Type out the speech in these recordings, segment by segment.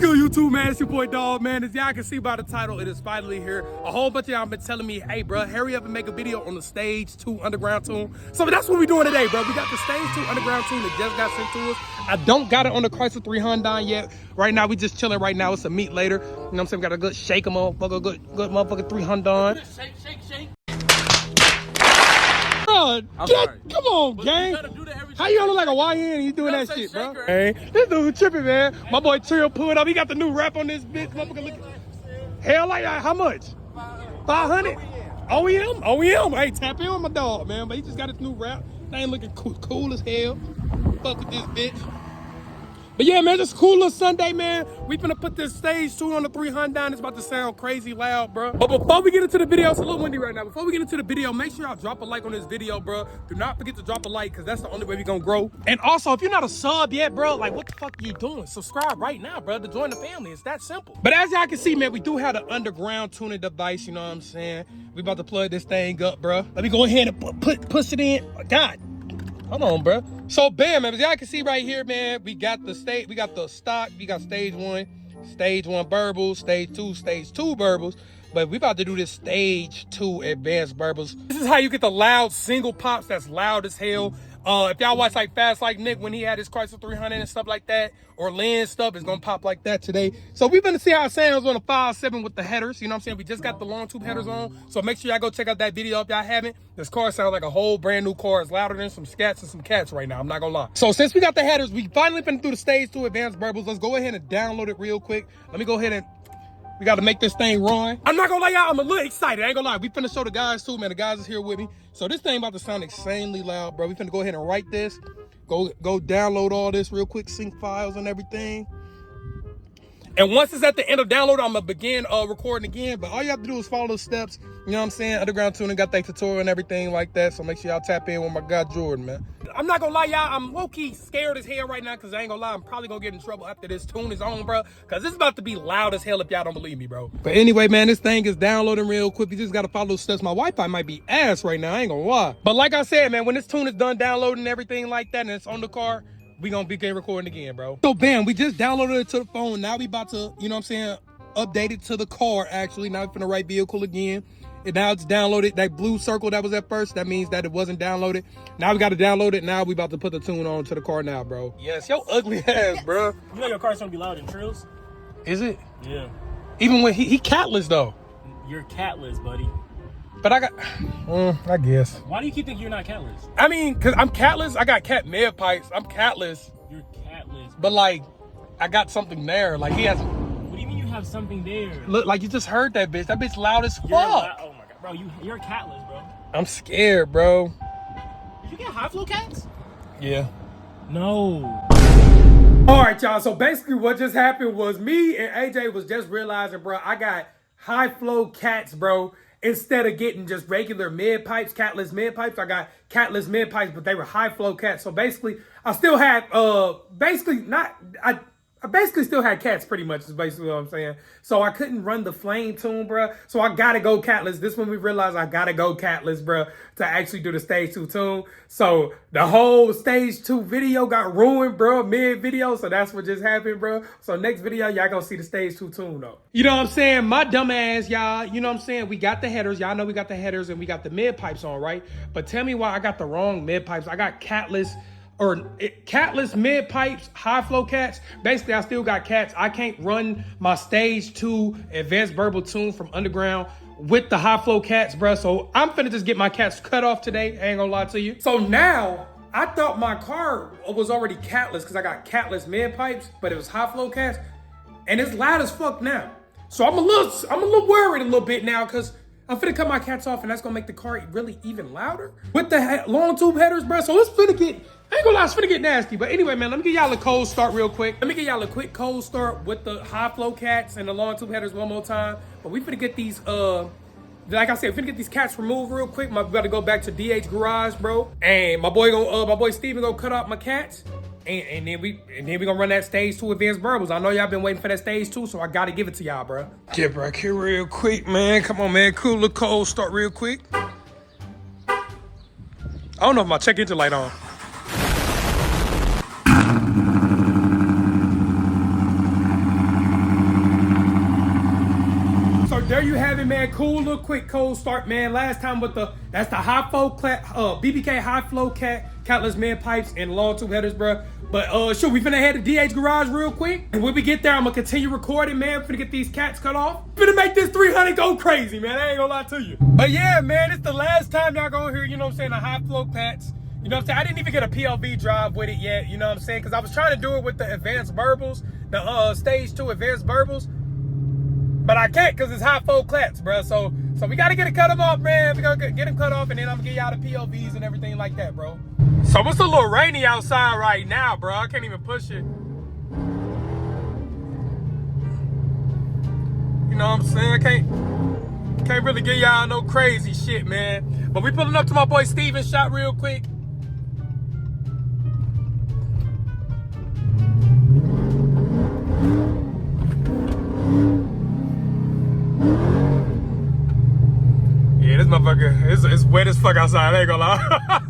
good, YouTube, man? It's your boy Dog, man. As y'all can see by the title, it is finally here. A whole bunch of y'all been telling me, hey, bro, hurry up and make a video on the Stage 2 Underground tune. So that's what we doing today, bro. We got the Stage 2 Underground tune that just got sent to us. I don't got it on the Chrysler 300 yet. Right now, we just chilling right now. It's a meet later. You know what I'm saying? We got a good shake motherfucker, good motherfucker 300. Shake. Bro, come on, gang. How you gonna look like a YN and you doing that shit, bro? Hey, this dude tripping, man. My boy Trill pulled up. He got the new rap on this bitch. Motherfucker, look. Hell, like how much? 500. OEM. Hey, tap in on my dog, man. But he just got his new rap. Thing looking cool as hell. Fuck with this bitch. But yeah, man, just a cool little Sunday, man. We finna put this Stage 2 on the 300. It's about to sound crazy loud, bro. But before we get into the video, it's a little windy right now. Before we get into the video, make sure y'all drop a like on this video, bro. Do not forget to drop a like, because that's the only way we gonna grow. And also, if you're not a sub yet, bro, like, what the fuck are you doing? Subscribe right now, bro, to join the family. It's that simple. But as y'all can see, man, we do have the underground tuning device, you know what I'm saying? We about to plug this thing up, bro. Let me go ahead and push it in. God. Hold on, bro. So bam, man, as y'all can see right here, man, we got the stock, we got Stage 1 burbles, Stage 2 burbles, but we about to do this Stage 2 advanced burbles. This is how you get the loud single pops that's loud as hell. If y'all watch like Fast Like Nick when he had his Chrysler 300 and stuff like that, or Lynn stuff, is gonna pop like that today. So we're gonna see how it sounds on a 5.7 with the headers. You know what I'm saying? We just got the long tube headers on. So make sure y'all go check out that video if y'all haven't. This car sounds like a whole brand new car. It's louder than some scats and some cats right now. I'm not gonna lie. So since we got the headers, we finally finna do the Stage 2 advanced burbles. Let's go ahead and download it real quick. Let me go ahead and we got to make this thing run. I'm not gonna lie, y'all, I'm a little excited. I ain't gonna lie. We finna show the guys too, man. The guys is here with me. So this thing about to sound insanely loud, bro. We finna go ahead and write this. Go download all this real quick, sync files and everything. And once it's at the end of download, I'm gonna begin recording again. But all you have to do is follow the steps. You know what I'm saying? Underground Tuning got that tutorial and everything like that. So make sure y'all tap in with my guy Jordan, man. I'm not gonna lie, y'all. I'm low-key scared as hell right now, because I ain't gonna lie, I'm probably gonna get in trouble after this tune is on, bro. Because it's about to be loud as hell if y'all don't believe me, bro. But anyway, man, this thing is downloading real quick. You just gotta follow the steps. My Wi-Fi might be ass right now. I ain't gonna lie. But like I said, man, when this tune is done downloading and everything like that and it's on the car, we gonna begin recording again, bro. So bam, we just downloaded it to the phone. Now we about to, you know what I'm saying, update it to the car, actually. Now we're finna write vehicle again. And now it's downloaded. That blue circle that was at first, that means that it wasn't downloaded. Now we gotta download it. Now we about to put the tune on to the car now, bro. Yes, yo ugly ass, bro. You know your car's gonna be loud in trills? Is it? Yeah. Even when he CATLESS though. You're CATLESS, buddy. But I got, I guess. Why do you keep thinking you're not CATLESS? I mean, cause I'm CATLESS. I got cat med pipes. I'm CATLESS. You're CATLESS. But like, I got something there. Like he has. What do you mean you have something there? Look, like you just heard that bitch. That bitch loud as fuck. Oh my god, bro, you're CATLESS, bro. I'm scared, bro. Did you get high flow cats? Yeah. No. All right, y'all. So basically, what just happened was me and AJ was just realizing, bro, I got high flow cats, bro. Instead of getting just regular mid pipes, CATLESS mid pipes, I got CATLESS mid pipes, but they were high flow cats. So basically, I still had I basically still had cats pretty much is basically what I'm saying. So I couldn't run the flame tune, bro. So I gotta go CATLESS. This one we realized I gotta go CATLESS, bro, to actually do the Stage 2 tune. So the whole Stage 2 video got ruined, bro, mid video. So that's what just happened, bro. So next video, y'all gonna see the Stage 2 tune though. You know what I'm saying? My dumb ass, y'all, you know what I'm saying? We got the headers. Y'all know we got the headers and we got the mid pipes on, right? But tell me why I got the wrong mid pipes. I got CATLESS CATLESS mid pipes, high flow cats. Basically, I still got cats. I can't run my Stage 2 advanced verbal tune from underground with the high flow cats, bro. So I'm finna just get my cats cut off today. I ain't gonna lie to you. So now I thought my car was already CATLESS because I got CATLESS mid pipes, but it was high flow cats, and it's loud as fuck now. So I'm a little worried a little bit now because I'm finna cut my cats off, and that's gonna make the car really even louder with the long tube headers, bro. So it's finna get. I ain't gonna lie, it's finna get nasty. But anyway, man, let me give y'all a cold start real quick. Let me give y'all a quick cold start with the high flow cats and the long tube headers one more time. But we finna get these, like I said, we finna get these cats removed real quick. We gotta go back to DH Garage, bro. And my boy Steven gonna cut out my cats. And then we gonna run that Stage 2 advanced burbles. I know y'all been waiting for that Stage 2, so I gotta give it to y'all, bro. Get back here real quick, man. Come on, man. Cool little cold start real quick. I don't know if my check engine light on. there you have it, man. Cool little quick cold start, man. Last time with that's the high flow BBK high flow CATLESS mid pipes and long tube headers, bro. But sure, we finna head to DH garage real quick, and when we get there, I'm gonna continue recording, man. Finna get these cats cut off. Finna make this 300 go crazy, man. I ain't gonna lie to you. But yeah, man, it's the last time y'all gonna hear, you know what I'm saying, the high flow pats. You know what I'm saying? I didn't even get a PLV drive with it yet, you know what I'm saying? Because I was trying to do it with the advanced burbles, the stage 2 advanced burbles. But I can't because it's high flow clats, bro. So we got to get it cut them off, man. We got to get them cut off, and then I'm going to get y'all the PLVs and everything like that, bro. So it's a little rainy outside right now, bro. I can't even push it. You know what I'm saying? I can't really get y'all no crazy shit, man. But we pulling up to my boy Steven's shop real quick. Yeah, this motherfucker, it's wet as fuck outside, I ain't gonna lie.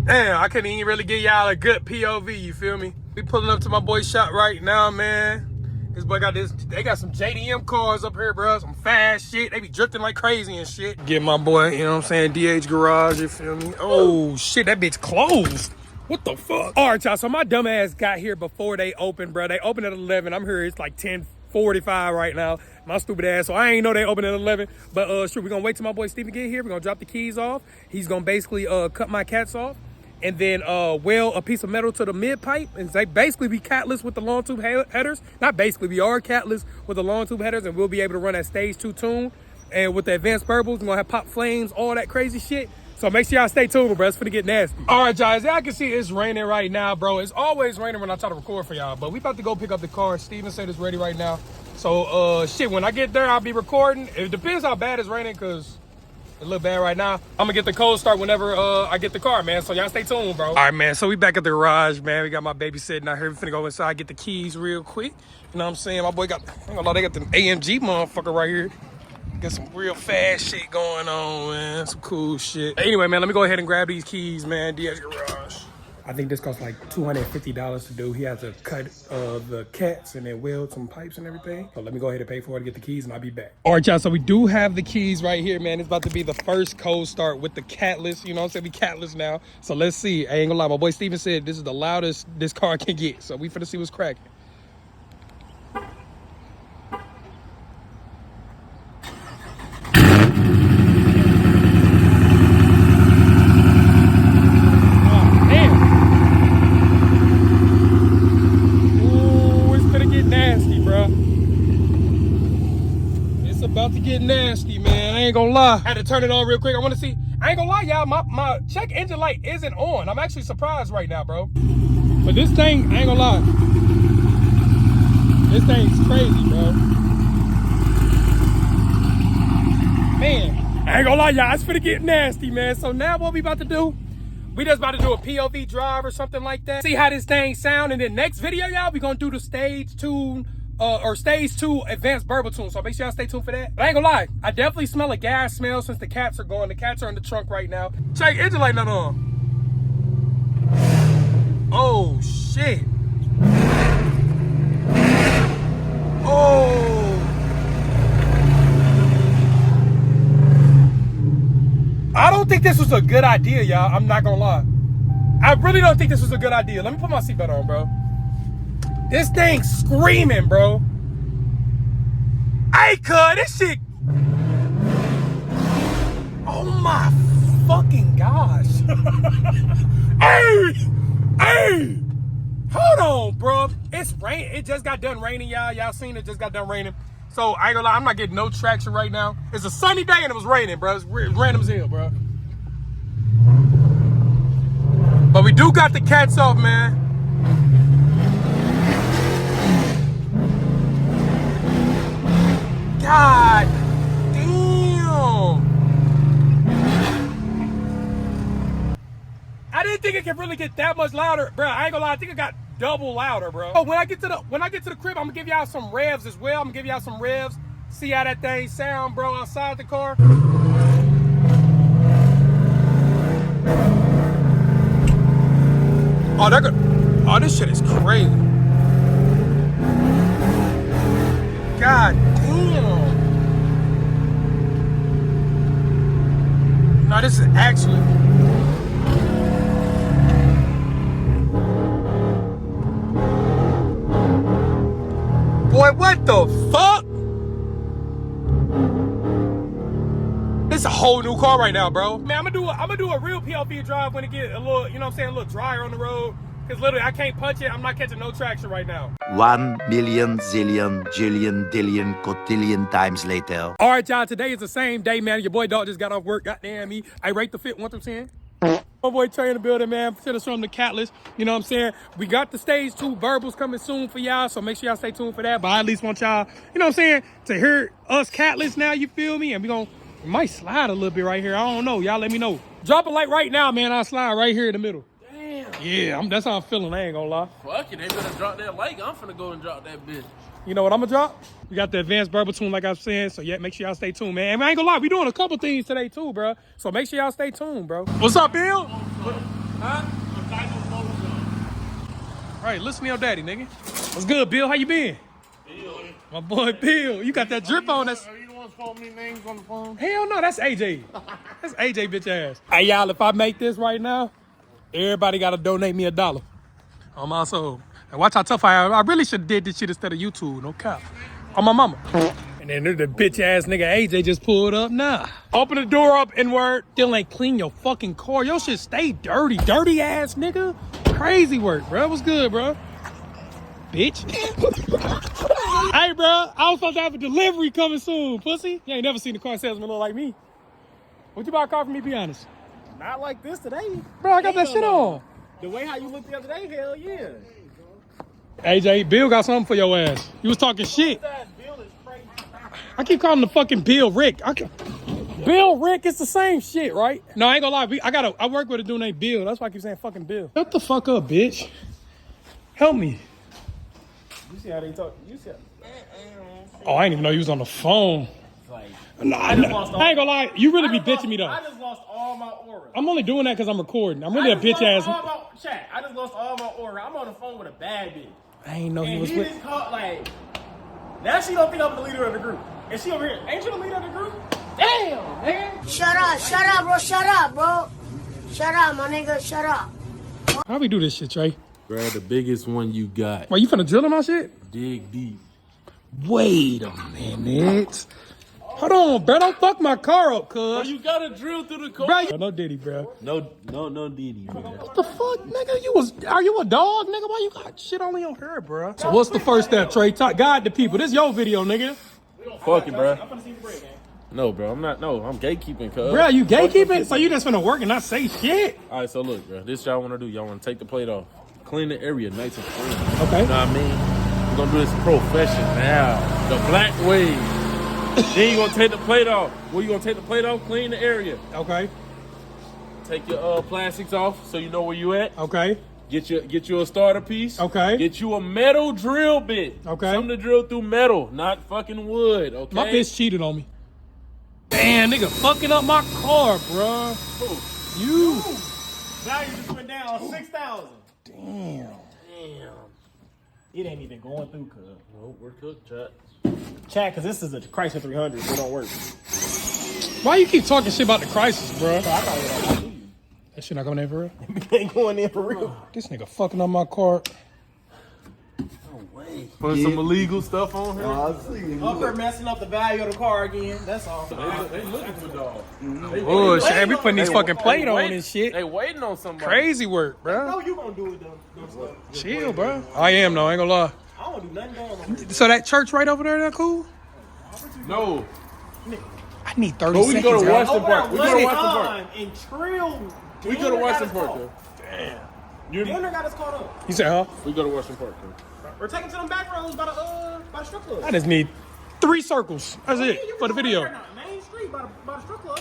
Damn, I couldn't even really get y'all a good POV, you feel me? We pulling up to my boy's shop right now, man. This boy got they got some JDM cars up here, bro. Some fast shit. They be drifting like crazy and shit. Get my boy, you know what I'm saying, DH garage, you feel me? Oh, shit, that bitch closed. What the fuck? All right, y'all, so my dumb ass got here before they opened, bro. They opened at 11. I'm here, it's like 10:45 right now. My stupid ass, so I ain't know they opened at 11. But sure, we're gonna wait till my boy Steven get here. We're gonna drop the keys off. He's gonna basically cut my cats off. And then weld a piece of metal to the mid pipe, and they basically be CATLESS with the long tube headers. Not basically, we are CATLESS with the long tube headers, and we'll be able to run that stage 2 tune. And with the advanced burbles, we're gonna have pop flames, all that crazy shit. So make sure y'all stay tuned, bro. It's finna get nasty. All right, y'all, as y'all can see, it's raining right now, bro. It's always raining when I try to record for y'all, but we about to go pick up the car. Steven said it's ready right now. So shit, when I get there, I'll be recording. It depends how bad it's raining, cause a little bad right now. I'm gonna get the cold start whenever I get the car, man. So y'all stay tuned, bro. All right, man. So we back at the garage, man. We got my baby sitting out here. We finna go inside, get the keys real quick. You know what I'm saying? My boy got, I ain't gonna lie, they got the AMG motherfucker right here. Got some real fast shit going on, man. Some cool shit. Anyway, man, let me go ahead and grab these keys, man. DH garage. I think this costs like $250 to do. He has to cut the cats and then weld some pipes and everything. So let me go ahead and pay for it to get the keys, and I'll be back. All right, y'all, so we do have the keys right here, man. It's about to be the first cold start with the CATLESS. You know what I'm saying? We CATLESS now. So let's see. I ain't gonna lie. My boy Steven said this is the loudest this car can get. So we finna see what's cracking. About to get nasty, man. I ain't gonna lie. I had to turn it on real quick. I want to see. I ain't gonna lie, y'all. My check engine light isn't on. I'm actually surprised right now, bro. But this thing, I ain't gonna lie. This thing's crazy, bro. Man, I ain't gonna lie, y'all. It's finna get nasty, man. So now what we about to do? We just about to do a POV drive or something like that. See how this thing sound. And then next video, y'all, we gonna do the stage 2 or stage 2 advanced burble tune. So make sure y'all stay tuned for that. But I ain't gonna lie, I definitely smell a gas smell since the cats are going. The cats are in the trunk right now. Check engine light not on. Oh shit. Oh. I don't think this was a good idea, y'all. I'm not gonna lie. I really don't think this was a good idea. Let me put my seatbelt on, bro. This thing's screaming, bro. Hey, cuz, this shit. Oh my fucking gosh. Hey, hold on, bro. It's rain. It just got done raining, y'all. Y'all seen it just got done raining. So I ain't gonna lie, I'm not getting no traction right now. It's a sunny day and it was raining, bro. It's random as hell, bro. But we do got the cats off, man. God damn. I didn't think it could really get that much louder. Bro, I ain't gonna lie, I think it got double louder, bro. Oh, when I get to the crib, I'm gonna give y'all some revs as well. I'm gonna give y'all some revs. See how that thing sound, bro, outside the car. Oh, they're good. Oh, this shit is crazy. God damn. No, this is actually. Boy, what the fuck? This is a whole new car right now, bro. Man, I'm gonna do a real PLV drive when it get a little, you know what I'm saying, a little drier on the road. Cause literally I can't punch it. I'm not catching no traction right now. 1 million zillion jillion dillion cotillion times later. All right, y'all. Today is the same day, man. Your boy dog just got off work. Goddamn me. I rate the fit 1 through 10. My boy Trey in the building, man. Send us from the CATLESS. You know what I'm saying? We got the stage 2 BURBLES coming soon for y'all, so make sure y'all stay tuned for that. But I at least want y'all, you know what I'm saying, to hear us CATLESS now. You feel me? And we might slide a little bit right here. I don't know. Y'all let me know. Drop a like right now, man. I'll slide right here in the middle. Yeah, that's how I'm feeling. I ain't gonna lie. Fuck it, they better drop that like. I'm finna go and drop that bitch. You know what I'm gonna drop? We got the advanced burble tune, like I was saying. So yeah, make sure y'all stay tuned, man. And I ain't gonna lie, we doing a couple things today too, bro. So make sure y'all stay tuned, bro. What's up, Bill? Huh? All right, listen to your daddy, nigga. What's good, Bill? How you been? Bill. My boy Bill. You got that drip on. That's. Are you the one calling me names on the phone? Hell no, that's AJ. That's AJ, bitch ass. Hey y'all, if I make this right now, everybody gotta donate me $1 on my soul. And watch how tough I am. I really should have did this shit instead of YouTube, no cap. On my mama. And then the bitch ass nigga AJ just pulled up. Nah. Open the door up, N-word. Still ain't clean your fucking car. Your shit stay dirty. Dirty ass nigga. Crazy work, bro. What's good, bro? Bitch. Hey, bro. I was supposed to have a delivery coming soon, pussy. You ain't never seen a car salesman look like me. Would you buy a car from me, be honest? Not like this today. Bro, I got that shit on. The way how you looked the other day, hell yeah. AJ, Bill got something for your ass. You was talking shit. Bill is crazy. I keep calling the fucking Bill Rick. Bill Rick, it's the same shit, right? No, I ain't gonna lie. I work with a dude named Bill. That's why I keep saying fucking Bill. Shut the fuck up, bitch. Help me. You see how they talk? You see how... Oh, I didn't even know you was on the phone. Like, Nah, I ain't gonna lie. You really be bitching me though. I just lost all my aura. I'm only doing that because I'm recording. I'm really a bitch ass. Chat, I just lost all my aura. I'm on the phone with a bad bitch. I ain't know he And was he with. just called, like, now she don't think I'm the leader of the group. And she over here, ain't you the leader of the group? Damn, man. Shut up, bro, shut up, bro. Shut up, my nigga, shut up. How we do this shit, Trey? Grab the biggest one you got. Wait, you finna drill in my shit? Dig deep. Wait a minute. Hold on, bro. Don't fuck my car up, Bro, cuz. you gotta drill through the car. Bro, no Diddy, bro. No Diddy, man. What the fuck, nigga? Are you a dog, nigga? Why you got shit on your hair, bro? So what's the first step, Trey? Guide the people. This your video, nigga. Fuck it, bro. I'm finna see the break, man. No, bro, I'm not. No, I'm gatekeeping, cuz. Bro, you gatekeeping? So you just finna work and not say shit? All right, so look, bro. This y'all wanna do. Y'all wanna take the plate off. Clean the area nice and clean. Okay. You know what I mean? We're gonna do this professional. The black way. Then you gonna take the plate off. Where you gonna take the plate off? Clean the area. Okay. Take your plastics off so you know where you at. Okay. Get you a starter piece. Okay. Get you a metal drill bit. Okay. Something to drill through metal, not fucking wood. Okay. My bitch cheated on me. Damn, nigga, fucking up my car, bro. You. Value just went down 6,000. Damn. It ain't even going through, cuz. Nope, we're cooked, chat. Chat, cause this is a Chrysler 300, so it don't work. Why you keep talking shit about the crisis, bro? So I thought it was like, That shit not going in for real? it ain't going in for real. This nigga fucking up my car. Put some illegal stuff on here. Up here messing up the value of the car again. That's all. They looking for dogs. Oh shit, we putting these fucking plate on waiting- and shit. They waiting on somebody. Crazy work, bro. No, you gonna do it though. Chill, bro. I am though, I ain't gonna lie. I don't do nothing down. So that church right over there, that cool? No. I need 30 But we can seconds. go to yo. Washington Park. We go to Washington Park. And Trill. We go to Washington Park, yo. The owner got us caught up. You said, huh? We go to Washington Park, yo. We're taking to them back roads by the strip club. I just need 3 circles. That's it for the video. Main Street by the strip club.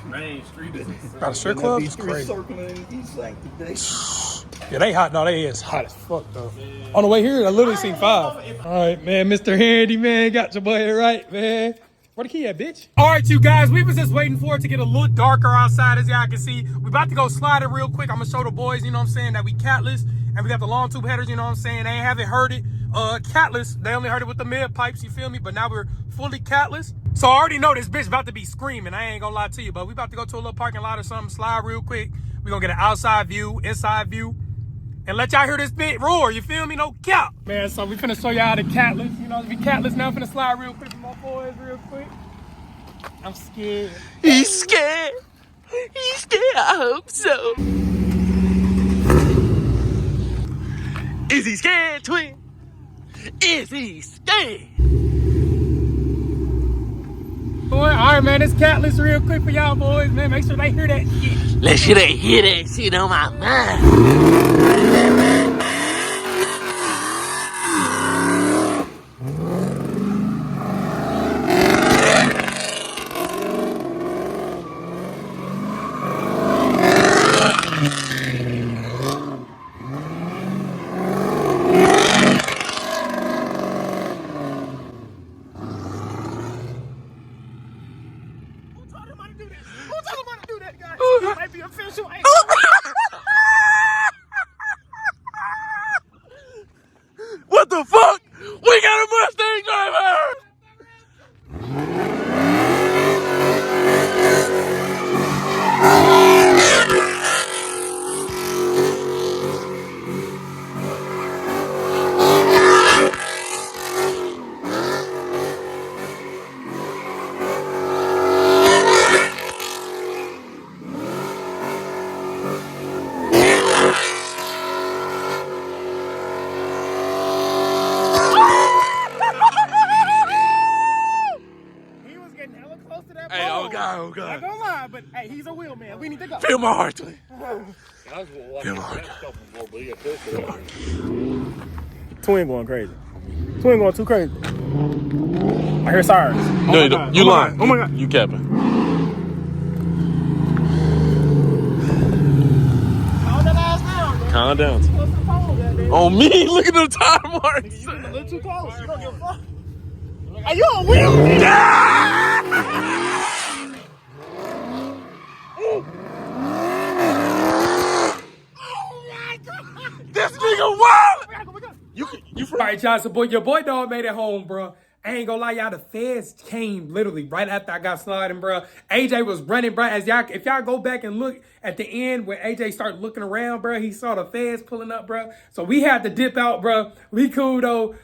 Main Street. By the strip club? It's crazy. Yeah, they hot. No, they is hot as fuck, though. On the way here, I literally seen 5. All right, man. Mr. Handy, man. Got your boy right, man. Where the key at, bitch? All right, you guys. We was just waiting for it to get a little darker outside, as y'all can see. We about to go sliding real quick. I'm going to show the boys, you know what I'm saying, that we catless. And we got the long tube headers, you know what I'm saying. They haven't heard it catless. They only heard it with the mid pipes, you feel me? But now we're fully catless. So I already know this bitch about to be screaming. I ain't gonna lie to you, but we about to go to a little parking lot or something, slide real quick. We gonna get an outside view, inside view, and let y'all hear this bit roar, you feel me? No cap. Man, so we finna show y'all the catless. You know, we catless now. Finna slide real quick with my boys real quick. I'm scared. He's scared. He's scared. I hope so. Is he scared, twin? Is he scared? Boy, all right, man. This catless real quick for y'all boys, man. Make sure they hear that shit. Let's hear that shit on my mind. Might be official. What the fuck? We got a Mustang driver! Hey, oh God, oh God. Not gonna lie, but hey, he's a wheel man. We need to go. Feel my heart, twin. Feel my heart. Twin going crazy. Twin going too crazy. I hear sirens. No, you don't. You lying. Oh my God. You capping. Calm that ass down, bro. Calm down. Close to the phone, goddamn. On me, look at them tire marks. You getting a little too close. You don't give a fuck. Are you on wheel? This nigga wild! All right, y'all. So, boy, your boy dog made it home, bro. I ain't gonna lie, y'all. The feds came literally right after I got sliding, bro. AJ was running, bro. As y'all, if y'all go back and look at the end when AJ started looking around, bro, he saw the feds pulling up, bro. So we had to dip out, bro. We cool though.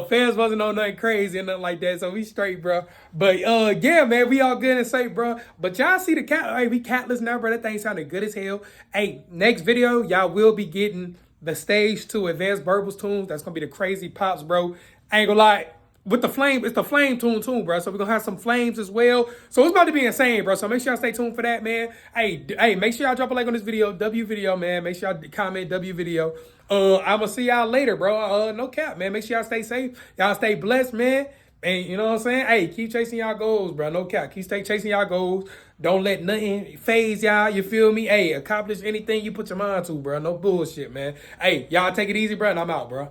Feds wasn't on nothing crazy and nothing like that, so we straight, bro. But yeah, man, we all good and safe, bro. But y'all see the cat? Hey, we catless now, bro. That thing sounded good as hell. Hey, next video, y'all will be getting the stage 2 advanced BURBLES tunes. That's gonna be the crazy pops, bro. I ain't gonna lie. With the flame, it's the flame tune, bro. So we're gonna have some flames as well. So it's about to be insane, bro. So make sure y'all stay tuned for that, man. Hey, make sure y'all drop a like on this video, W video, man. Make sure y'all comment W video. I'm gonna see y'all later, bro. No cap, man. Make sure y'all stay safe. Y'all stay blessed, man. And you know what I'm saying? Hey, keep chasing y'all goals, bro. No cap. Keep chasing y'all goals. Don't let nothing phase y'all. You feel me? Hey, accomplish anything you put your mind to, bro. No bullshit, man. Hey, y'all take it easy, bro. And I'm out, bro.